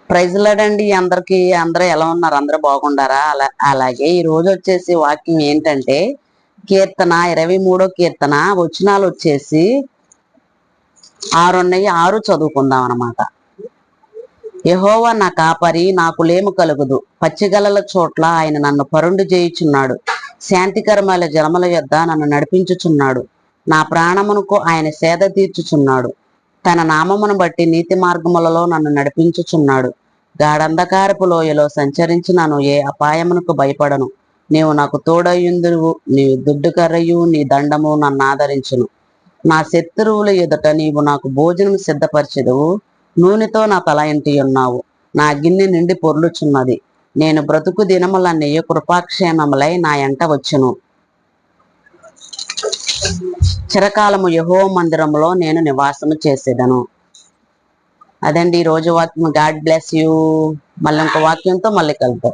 Praise lord అందరికి. అందరూ ఎలా ఉన్నారు? అందరూ బాగుండారా? అలాగే ఈ రోజు వచ్చేసి వాక్యం ఏంటంటే కీర్తన 23వ కీర్తన వచనాలు వచ్చేసి 6 ఉన్నాయి. 6 చదువుకుందాం అన్నమాట. యెహోవా నా కాపరి, నాకు లేము కలుగదు. పచ్చిగలల చోట్ల ఆయన నన్ను పరుండు చేయుచున్నాడు. శాంతికరమైన జలముల యొద్ద నన్ను నడిపించుచున్నాడు. నా ప్రాణమునకు ఆయన సేద తీర్చుచున్నాడు. తన నామమును బట్టి నీతి మార్గములలో నన్ను నడిపించుచున్నాడు. గాఢంధకారపు లోయలో సంచరించినను ఏ అపాయమునకు భయపడను. నీవు నాకు తోడయ్యుందువు. నీ దుడ్డు కర్రయు నీ దండము నన్ను ఆదరించును. నా శత్రువుల ఎదుట నీవు నాకు భోజనం సిద్ధపరిచెదవు. నూనెతో నా తల ఇంటి ఉన్నావు. నా గిన్నె నిండి పొర్లుచున్నది. నేను బ్రతుకు దినములన్నీ కృపాక్షేమములై నా ఎంట వచ్చును. చిరకాలము యెహోవా మందిరములో నేను నివాసము చేసేదను. అదండి ఈ రోజు వాక్యం. God bless you. మళ్ళీ ఇంకో వాక్యంతో మళ్ళీ కలుద్దాం.